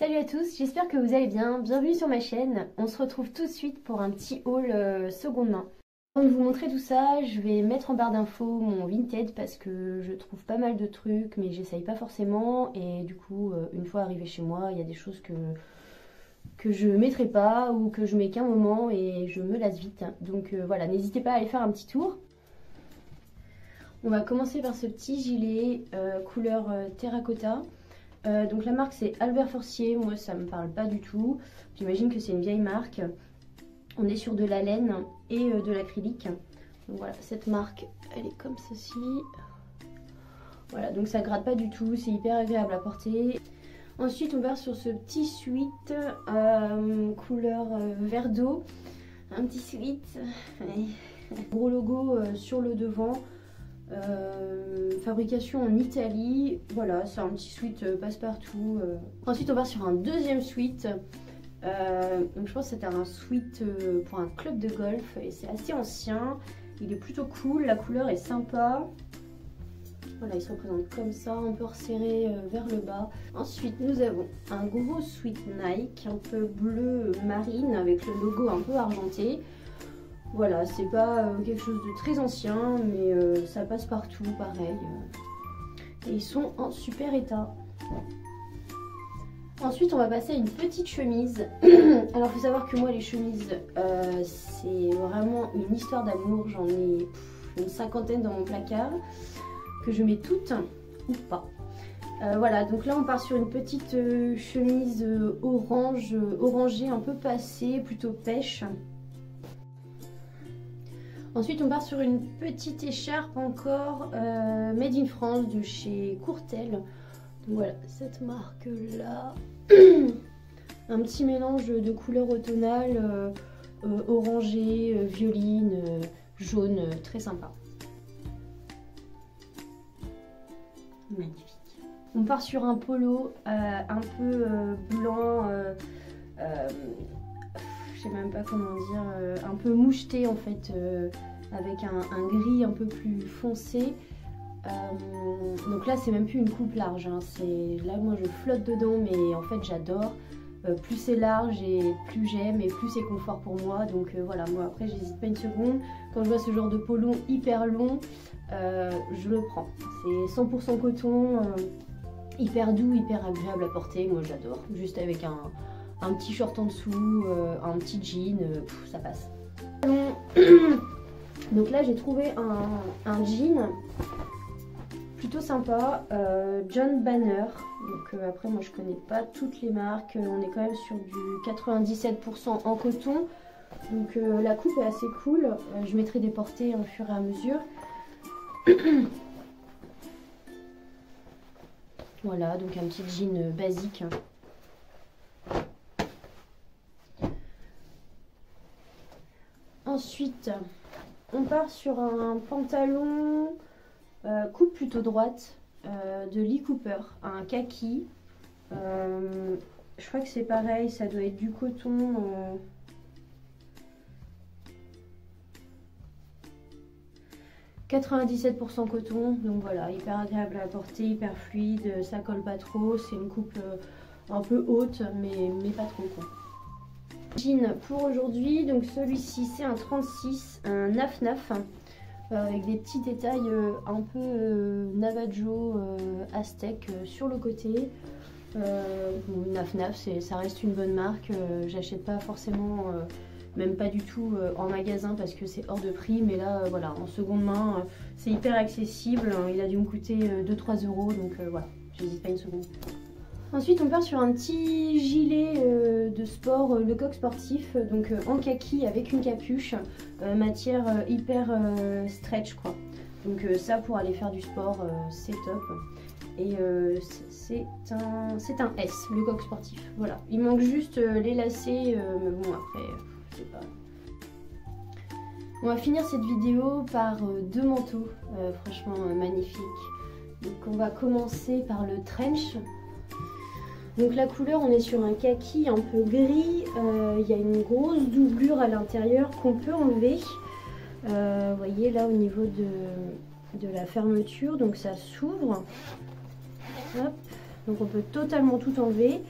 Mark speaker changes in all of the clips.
Speaker 1: Salut à tous, j'espère que vous allez bien, bienvenue sur ma chaîne. On se retrouve tout de suite pour un petit haul seconde main. Avant de vous montrer tout ça, je vais mettre en barre d'infos mon Vinted parce que je trouve pas mal de trucs mais j'essaye pas forcément et du coup une fois arrivé chez moi il y a des choses que je mettrai pas ou que je mets qu'un moment et je me lasse vite. Donc voilà, n'hésitez pas à aller faire un petit tour. On va commencer par ce petit gilet couleur terracotta. Donc la marque c'est Albert Forcier, moi ça me parle pas du tout, j'imagine que c'est une vieille marque. On est sur de la laine et de l'acrylique. Donc voilà, cette marque elle est comme ceci. Voilà, donc ça gratte pas du tout, c'est hyper agréable à porter. Ensuite on va sur ce petit sweat couleur vert d'eau. Un petit sweat, gros logo sur le devant. Fabrication en Italie, voilà, c'est un petit sweat passe-partout. Ensuite on va sur un deuxième sweat, donc je pense que c'était un sweat pour un club de golf et c'est assez ancien, il est plutôt cool, la couleur est sympa. Voilà, il se représente comme ça, un peu resserré vers le bas. Ensuite nous avons un gros sweat Nike, un peu bleu marine avec le logo un peu argenté. Voilà, c'est pas quelque chose de très ancien, mais ça passe partout, pareil. Et ils sont en super état. Ensuite, on va passer à une petite chemise. Alors, il faut savoir que moi, les chemises, c'est vraiment une histoire d'amour. J'en ai une cinquantaine dans mon placard, que je mets toutes ou pas. Voilà, donc là, on part sur une petite chemise orange, orangée, un peu passée, plutôt pêche. Ensuite on part sur une petite écharpe encore Made in France de chez Courtel. Donc voilà, cette marque là. Un petit mélange de couleurs automnales, orangé, violine, jaune, très sympa. Magnifique. On part sur un polo un peu blanc, je sais même pas comment dire, un peu moucheté en fait, avec un gris un peu plus foncé. Donc là c'est même plus une coupe large, hein. Là moi je flotte dedans mais en fait j'adore. Plus c'est large et plus j'aime et plus c'est confort pour moi. Donc voilà, moi après j'hésite pas une seconde. Quand je vois ce genre de polo hyper long, je le prends. C'est 100% coton, hyper doux, hyper agréable à porter, moi j'adore. Juste avec un petit short en dessous, un petit jean, ça passe. Donc là j'ai trouvé un jean plutôt sympa, John Banner. Donc après moi je connais pas toutes les marques, on est quand même sur du 97% en coton. Donc la coupe est assez cool, je mettrai des portées au fur et à mesure. Voilà, donc un petit jean basique. Ensuite, on part sur un pantalon coupe plutôt droite de Lee Cooper, un kaki. Je crois que c'est pareil, ça doit être du coton. 97% coton, donc voilà, hyper agréable à porter, hyper fluide, ça colle pas trop, c'est une coupe un peu haute, mais pas trop quoi. Jean pour aujourd'hui, donc celui-ci c'est un 36, un naf-naf, avec des petits détails un peu Navajo aztèque sur le côté. Bon, naf-naf, ça reste une bonne marque, j'achète pas forcément, même pas du tout en magasin parce que c'est hors de prix, mais là voilà, en seconde main c'est hyper accessible, il a dû me coûter 2-3 euros, donc voilà, j'hésite pas une seconde. Ensuite on part sur un petit gilet de sport, Lecoq sportif, donc en kaki avec une capuche, matière hyper stretch quoi. Donc ça pour aller faire du sport c'est top. Et c'est un S, Lecoq sportif, voilà. Il manque juste les lacets, mais bon après, je sais pas. On va finir cette vidéo par deux manteaux, franchement magnifiques. Donc on va commencer par le trench. Donc la couleur, on est sur un kaki un peu gris, il y a une grosse doublure à l'intérieur qu'on peut enlever. Vous voyez là au niveau de la fermeture, donc ça s'ouvre. Hop. Donc on peut totalement tout enlever.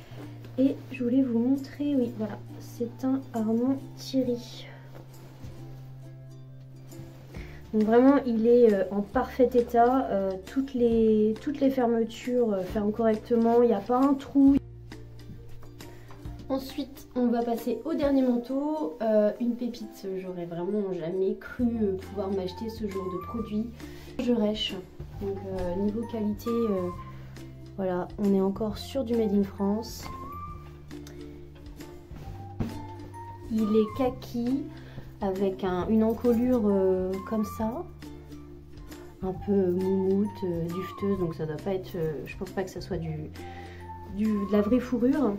Speaker 1: Et je voulais vous montrer, oui voilà, c'est un harnais Thierry. Donc vraiment il est en parfait état, toutes les fermetures ferment correctement, il n'y a pas un trou. Ensuite on va passer au dernier manteau, une pépite, j'aurais vraiment jamais cru pouvoir m'acheter ce genre de produit. Je rêche, donc niveau qualité, voilà, on est encore sur du Made in France. Il est kaki avec une encolure comme ça, un peu moumoute, dufteuse, donc ça doit pas être, je pense pas que ça soit de la vraie fourrure.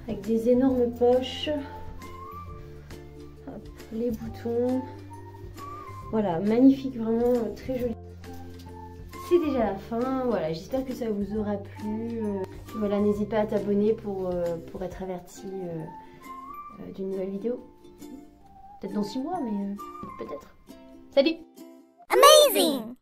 Speaker 1: Avec des énormes poches, hop, les boutons, voilà, magnifique, vraiment très joli. C'est déjà la fin, voilà, j'espère que ça vous aura plu. Voilà, n'hésitez pas à t'abonner pour être averti d'une nouvelle vidéo. Peut-être dans 6 mois, mais peut-être. Salut!
Speaker 2: Amazing!